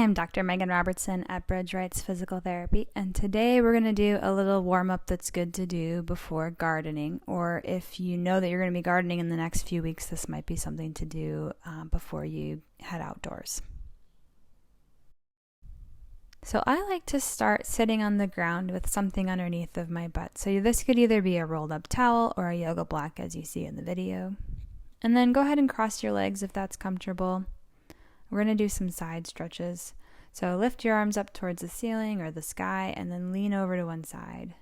I'm Dr. Megan Robertson at Bridge Rights Physical Therapy, and today we're going to do a little warm-up that's good to do before gardening, or if you know that you're going to be gardening in the next few weeks, this might be something to do before you head outdoors. So I like to start sitting on the ground with something underneath of my butt. So this could either be a rolled up towel or a yoga block as you see in the video. And then go ahead and cross your legs if that's comfortable. We're going to do some side stretches. So lift your arms up towards the ceiling or the sky and then lean over to one side.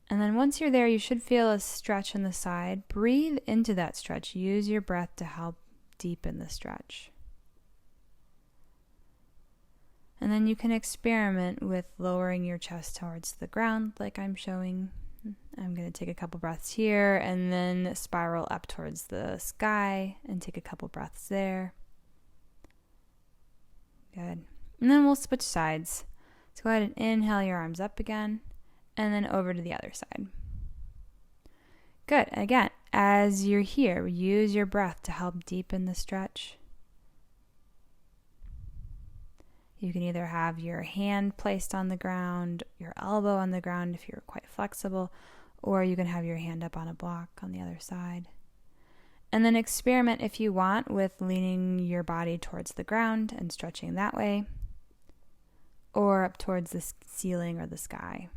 And then once you're there, you should feel a stretch in the side. Breathe into that stretch. Use your breath to help deepen the stretch. And then you can experiment with lowering your chest towards the ground like I'm showing. I'm going to take a couple breaths here and then spiral up towards the sky and take a couple breaths there. Good. And then we'll switch sides. So go ahead and inhale your arms up again and then over to the other side. Good. Again, as you're here, use your breath to help deepen the stretch. You can either have your hand placed on the ground, your elbow on the ground if you're quite flexible, or you can have your hand up on a block on the other side. And then experiment if you want with leaning your body towards the ground and stretching that way, or up towards the ceiling or the sky.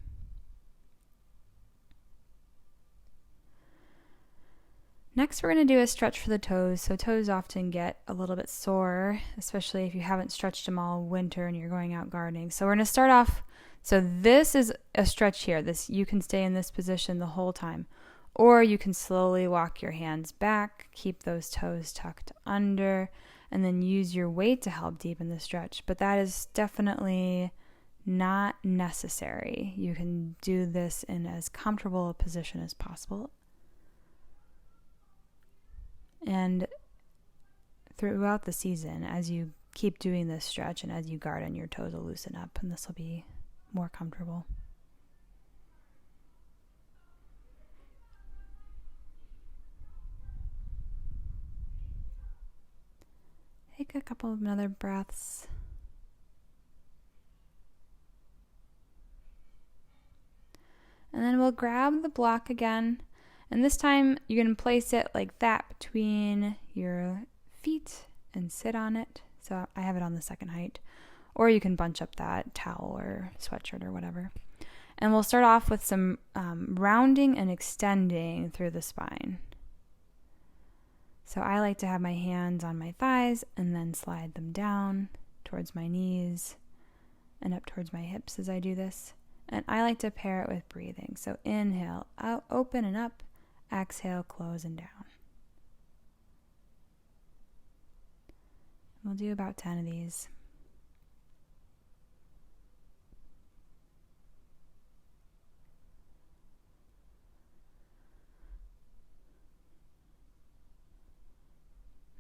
Next, we're going to do a stretch for the toes. So toes often get a little bit sore, especially if you haven't stretched them all winter and you're going out gardening. So we're going to start off. So this is a stretch here. You can stay in this position the whole time, or you can slowly walk your hands back, keep those toes tucked under, and then use your weight to help deepen the stretch. But that is definitely not necessary. You can do this in as comfortable a position as possible. And throughout the season, as you keep doing this stretch and as you garden, your toes will loosen up and this will be more comfortable. Take a couple of other breaths. And then we'll grab the block again. And this time you're going to place it like that between your feet and sit on it. So I have it on the second height. Or you can bunch up that towel or sweatshirt or whatever. And we'll start off with some rounding and extending through the spine. So I like to have my hands on my thighs and then slide them down towards my knees and up towards my hips as I do this. And I like to pair it with breathing. So inhale, out, open and up. Exhale, close and down. We'll do about 10 of these.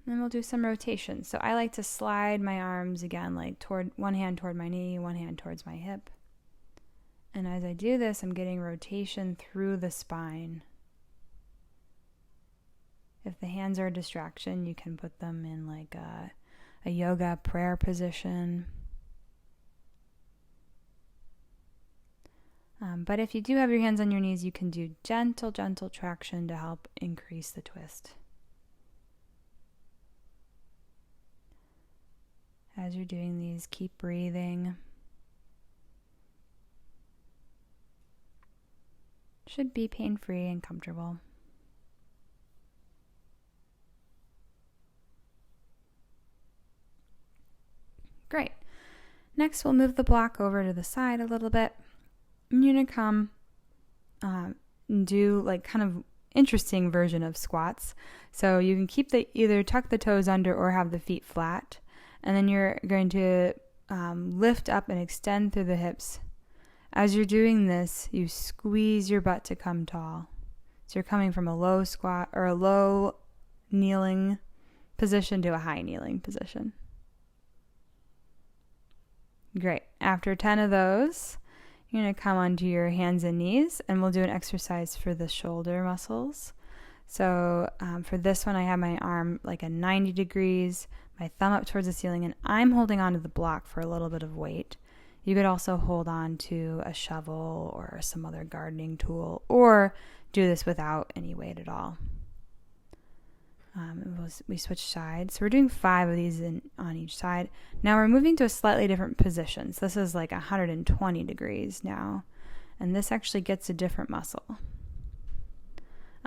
Then we'll do some rotation. So I like to slide my arms again, like toward one hand toward my knee, one hand towards my hip. And as I do this, I'm getting rotation through the spine. If the hands are a distraction, you can put them in like a yoga prayer position. But if you do have your hands on your knees, you can do gentle traction to help increase the twist. As you're doing these, keep breathing. Should be pain-free and comfortable. Great. Next, we'll move the block over to the side a little bit. And you're going to come and do like kind of interesting version of squats. So you can either tuck the toes under or have the feet flat. And then you're going to lift up and extend through the hips. As you're doing this, you squeeze your butt to come tall. So you're coming from a low squat or a low kneeling position to a high kneeling position. Great. After 10 of those, you're going to come onto your hands and knees, and we'll do an exercise for the shoulder muscles. So for this one, I have my arm like a 90 degrees. my thumb up towards the ceiling, and I'm holding onto the block for a little bit of weight. You could also hold on to a shovel or some other gardening tool, or do this without any weight at all. We switch sides. So we're doing 5 of these on each side. Now we're moving to a slightly different position. So this is like 120 degrees now. And this actually gets a different muscle.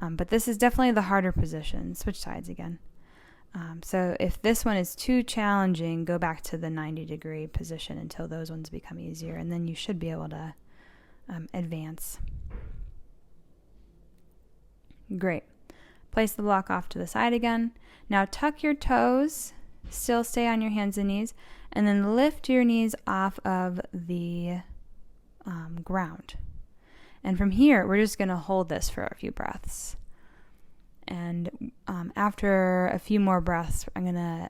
But this is definitely the harder position. Switch sides again. So if this one is too challenging, go back to the 90-degree position until those ones become easier. And then you should be able to advance. Great. Place the block off to the side again. Now tuck your toes, still stay on your hands and knees, and then lift your knees off of the ground. And from here, we're just going to hold this for a few breaths. And after a few more breaths, I'm going to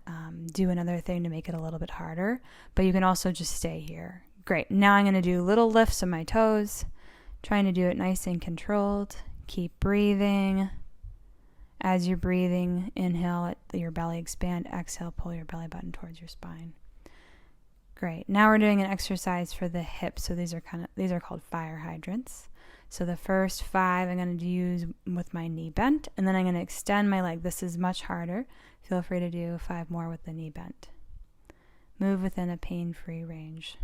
do another thing to make it a little bit harder, but you can also just stay here. Great. Now I'm going to do little lifts of my toes, trying to do it nice and controlled. Keep breathing. As you're breathing, inhale, let your belly expand. Exhale, pull your belly button towards your spine. Great. Now we're doing an exercise for the hips. So these are called fire hydrants. So the first 5 I'm going to use with my knee bent, and then I'm going to extend my leg. This is much harder. Feel free to do 5 more with the knee bent. Move within a pain-free range.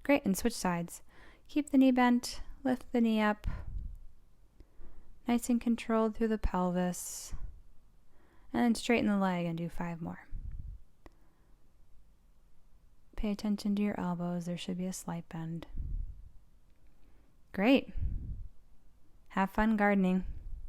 Great. And switch sides. Keep the knee bent. Lift the knee up. Nice and controlled through the pelvis. And then straighten the leg and do 5 more. Pay attention to your elbows. There should be a slight bend. Great. Have fun gardening.